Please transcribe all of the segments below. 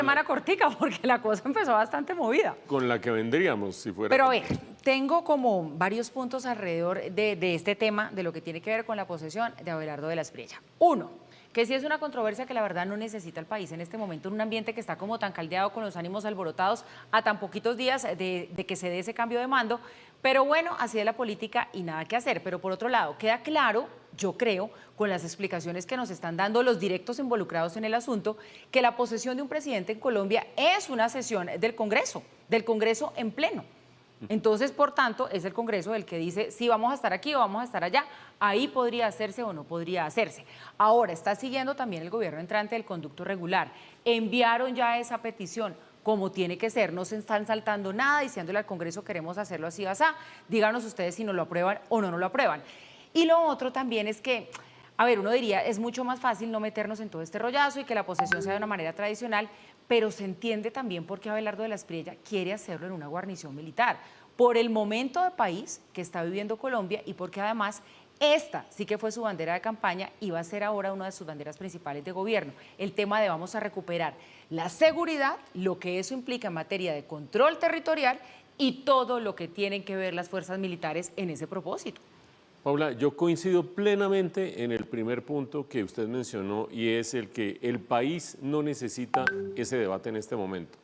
semana cortica porque la cosa empezó bastante movida. Con la que vendríamos si fuera. Pero a ver, tengo como varios puntos alrededor de este tema, de lo que tiene que ver con la posesión de Abelardo de la Espriella. Uno, que sí es una controversia que la verdad no necesita el país en este momento, en un ambiente que está como tan caldeado, con los ánimos alborotados, a tan poquitos días de que se dé ese cambio de mando. Pero bueno, así es la política y nada que hacer. Pero por otro lado, queda claro, yo creo, con las explicaciones que nos están dando los directos involucrados en el asunto, que la posesión de un presidente en Colombia es una sesión del Congreso en pleno. Entonces, por tanto, es el Congreso el que dice si vamos a estar aquí o vamos a estar allá. Ahí podría hacerse o no podría hacerse. Ahora, está siguiendo también el gobierno entrante del conducto regular. Enviaron ya esa petición como tiene que ser. No se están saltando nada diciéndole al Congreso queremos hacerlo así o así. Díganos ustedes si no lo aprueban o no lo aprueban. Y lo otro también es que, a ver, uno diría, es mucho más fácil no meternos en todo este rollazo y que la posesión sea de una manera tradicional, pero se entiende también por qué Abelardo de la Espriella quiere hacerlo en una guarnición militar, por el momento de país que está viviendo Colombia y porque además esta sí que fue su bandera de campaña y va a ser ahora una de sus banderas principales de gobierno, el tema de vamos a recuperar la seguridad, lo que eso implica en materia de control territorial y todo lo que tienen que ver las fuerzas militares en ese propósito. Paula, yo coincido plenamente en el primer punto que usted mencionó y es el que el país no necesita ese debate en este momento.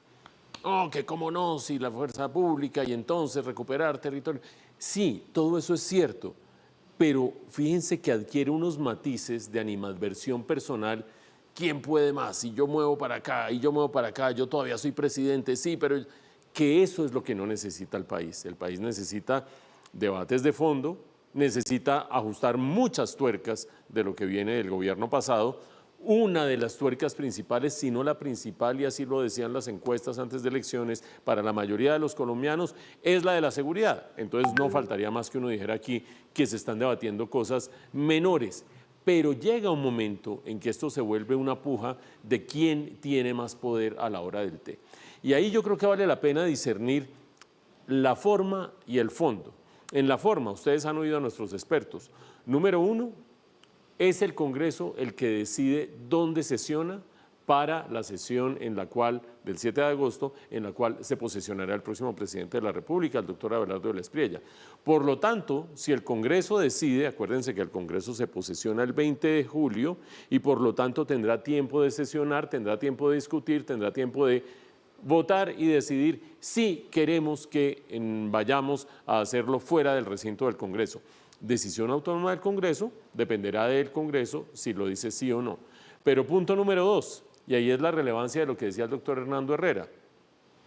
Oh, que cómo no, si la fuerza pública y entonces recuperar territorio. Sí, todo eso es cierto, pero fíjense que adquiere unos matices de animadversión personal. ¿Quién puede más? Si yo muevo para acá y yo muevo para acá, yo todavía soy presidente, sí, pero que eso es lo que no necesita el país. El país necesita debates de fondo, necesita ajustar muchas tuercas de lo que viene del gobierno pasado. Una de las tuercas principales, si no la principal, y así lo decían las encuestas antes de elecciones, para la mayoría de los colombianos, es la de la seguridad. Entonces no faltaría más que uno dijera aquí que se están debatiendo cosas menores. Pero llega un momento en que esto se vuelve una puja de quién tiene más poder a la hora del té. Y ahí yo creo que vale la pena discernir la forma y el fondo. En la forma, ustedes han oído a nuestros expertos. Número uno, es el Congreso el que decide dónde sesiona para la sesión en la cual, del 7 de agosto, en la cual se posesionará el próximo presidente de la República, el doctor Abelardo de la Espriella. Por lo tanto, si el Congreso decide, acuérdense que el Congreso se posesiona el 20 de julio y por lo tanto tendrá tiempo de sesionar, tendrá tiempo de discutir, tendrá tiempo de votar y decidir si queremos que vayamos a hacerlo fuera del recinto del Congreso. Decisión autónoma del Congreso, dependerá del Congreso si lo dice sí o no. Pero punto número dos, y ahí es la relevancia de lo que decía el doctor Hernando Herrera.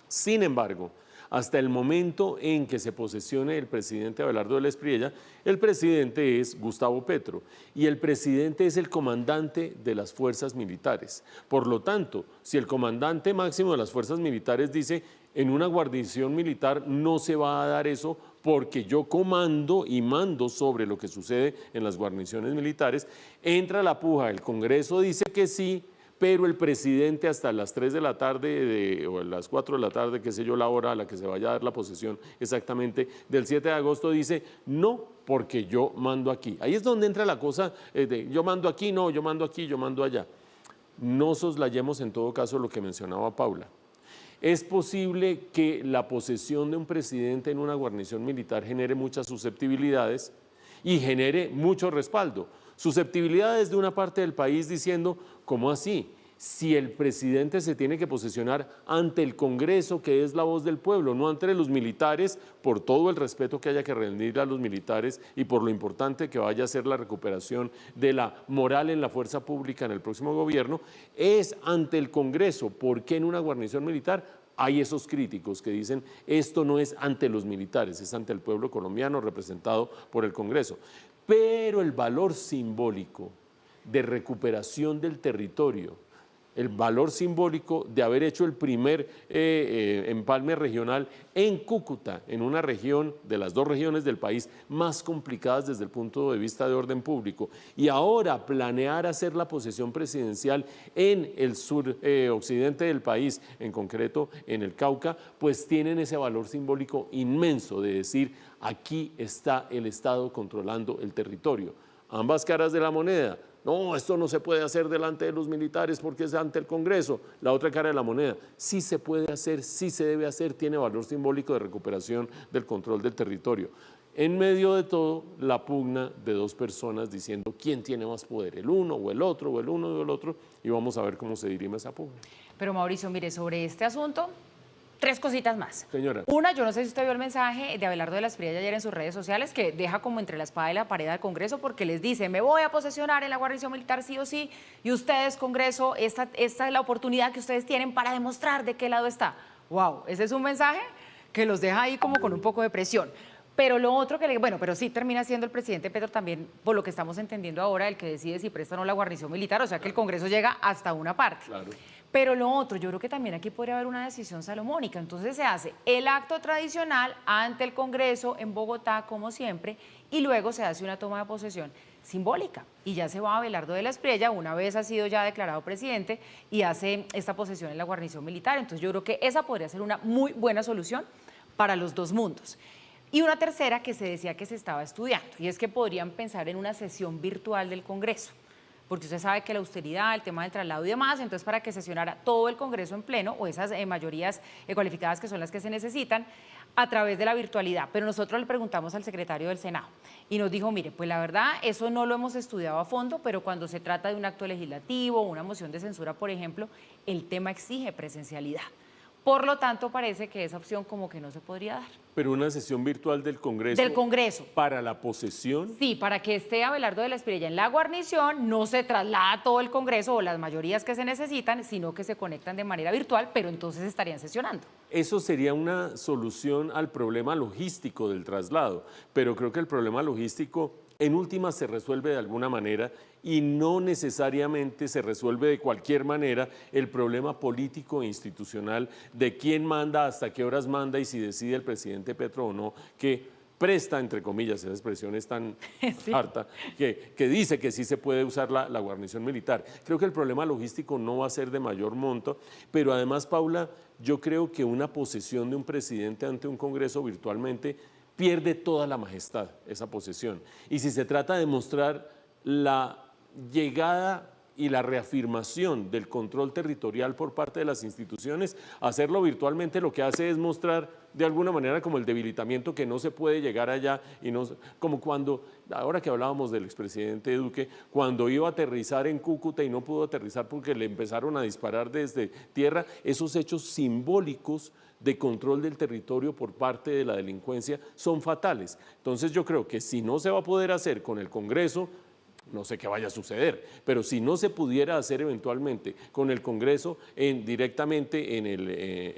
Sin embargo, hasta el momento en que se posesione el presidente Abelardo de la Espriella, el presidente es Gustavo Petro y el presidente es el comandante de las fuerzas militares. Por lo tanto, si el comandante máximo de las fuerzas militares dice en una guarnición militar no se va a dar eso porque yo comando y mando sobre lo que sucede en las guarniciones militares, entra la puja, el Congreso dice que sí, pero el presidente hasta las 3 de la tarde o a las 4 de la tarde, qué sé yo, la hora a la que se vaya a dar la posesión exactamente del 7 de agosto, dice no, porque yo mando aquí. Ahí es donde entra la cosa de yo mando aquí, no, yo mando aquí, yo mando allá. No soslayemos en todo caso lo que mencionaba Paula. Es posible que la posesión de un presidente en una guarnición militar genere muchas susceptibilidades y genere mucho respaldo. Susceptibilidades de una parte del país diciendo, ¿cómo así? Si el presidente se tiene que posesionar ante el Congreso, que es la voz del pueblo, no ante los militares, por todo el respeto que haya que rendir a los militares y por lo importante que vaya a ser la recuperación de la moral en la fuerza pública en el próximo gobierno, es ante el Congreso. ¿Por qué en una guarnición militar? Hay esos críticos que dicen esto no es ante los militares, es ante el pueblo colombiano representado por el Congreso. Pero el valor simbólico de recuperación del territorio, el valor simbólico de haber hecho el primer empalme regional en Cúcuta, en una región de las dos regiones del país más complicadas desde el punto de vista de orden público, y ahora planear hacer la posesión presidencial en el sur occidente del país, en concreto en el Cauca, pues tienen ese valor simbólico inmenso de decir aquí está el Estado controlando el territorio. Ambas caras de la moneda. no, esto no se puede hacer delante de los militares porque es ante el Congreso, la otra cara de la moneda. Sí se puede hacer, sí se debe hacer, tiene valor simbólico de recuperación del control del territorio. En medio de todo, la pugna de dos personas diciendo quién tiene más poder, el uno o el otro, o el uno o el otro, y vamos a ver cómo se dirime esa pugna. Pero Mauricio, mire, sobre este asunto, 3 cositas más. Señora. Una, yo no sé si usted vio el mensaje de Abelardo de la Espriella ayer en sus redes sociales, que deja como entre la espada y la pared al Congreso, porque les dice, me voy a posesionar en la guarnición militar sí o sí, y ustedes, Congreso, esta es la oportunidad que ustedes tienen para demostrar de qué lado está. Wow, ese es un mensaje que los deja ahí como con un poco de presión. Pero lo otro bueno, pero sí termina siendo el presidente Petro también, por lo que estamos entendiendo ahora, el que decide si presta o no la guarnición militar, o sea que el Congreso llega hasta una parte. Claro. Pero lo otro, yo creo que también aquí podría haber una decisión salomónica. Entonces se hace el acto tradicional ante el Congreso en Bogotá, como siempre, y luego se hace una toma de posesión simbólica. Y ya se va a Abelardo de la Espriella, una vez ha sido ya declarado presidente, y hace esta posesión en la guarnición militar. Entonces yo creo que esa podría ser una muy buena solución para los dos mundos. Y una tercera que se decía que se estaba estudiando, y es que podrían pensar en una sesión virtual del Congreso, porque usted sabe que la austeridad, el tema del traslado y demás, entonces para que sesionara todo el Congreso en pleno, o esas mayorías cualificadas que son las que se necesitan, a través de la virtualidad. Pero nosotros le preguntamos al secretario del Senado y nos dijo, mire, pues la verdad, eso no lo hemos estudiado a fondo, pero cuando se trata de un acto legislativo o una moción de censura, por ejemplo, el tema exige presencialidad. Por lo tanto, parece que esa opción como que no se podría dar. Pero una sesión virtual del Congreso. Del Congreso. Para la posesión. Sí, para que esté Abelardo de la Espriella en la guarnición, no se traslada todo el Congreso o las mayorías que se necesitan, sino que se conectan de manera virtual, pero entonces estarían sesionando. Eso sería una solución al problema logístico del traslado, pero creo que el problema logístico en última se resuelve de alguna manera y no necesariamente se resuelve de cualquier manera el problema político e institucional de quién manda, hasta qué horas manda y si decide el presidente Petro o no, que presta, entre comillas, esa expresión es tan sí. harta, que dice que sí se puede usar la guarnición militar. Creo que el problema logístico no va a ser de mayor monto, pero además, Paula, yo creo que una posesión de un presidente ante un Congreso virtualmente pierde toda la majestad, esa posesión. Y si se trata de mostrar la llegada y la reafirmación del control territorial por parte de las instituciones, hacerlo virtualmente lo que hace es mostrar de alguna manera como el debilitamiento, que no se puede llegar allá, y no, como cuando, ahora que hablábamos del expresidente Duque, cuando iba a aterrizar en Cúcuta y no pudo aterrizar porque le empezaron a disparar desde tierra, esos hechos simbólicos de control del territorio por parte de la delincuencia son fatales. Entonces yo creo que si no se va a poder hacer con el Congreso, no sé qué vaya a suceder, pero si no se pudiera hacer eventualmente con el Congreso directamente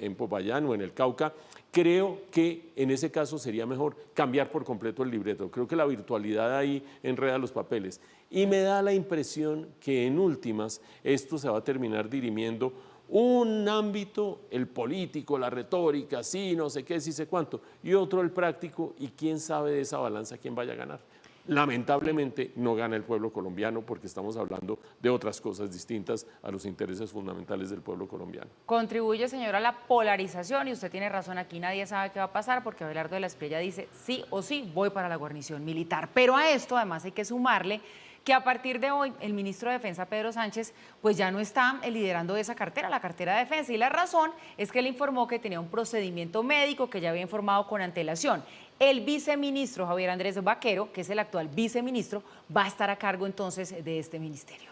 en Popayán o en el Cauca, creo que en ese caso sería mejor cambiar por completo el libreto. Creo que la virtualidad ahí enreda los papeles. Y me da la impresión que en últimas esto se va a terminar dirimiendo un ámbito, el político, la retórica, sí, no sé qué, sí sé cuánto, y otro el práctico, y quién sabe de esa balanza quién vaya a ganar. Lamentablemente no gana el pueblo colombiano porque estamos hablando de otras cosas distintas a los intereses fundamentales del pueblo colombiano. Contribuye, señora, a la polarización, y usted tiene razón, aquí nadie sabe qué va a pasar porque Abelardo de la Espriella dice sí o sí voy para la guarnición militar. Pero a esto además hay que sumarle que a partir de hoy el ministro de Defensa, Pedro Sánchez, pues ya no está liderando esa cartera, la cartera de defensa, y la razón es que él informó que tenía un procedimiento médico que ya había informado con antelación. El viceministro Javier Andrés Vaquero, que es el actual viceministro, va a estar a cargo entonces de este ministerio.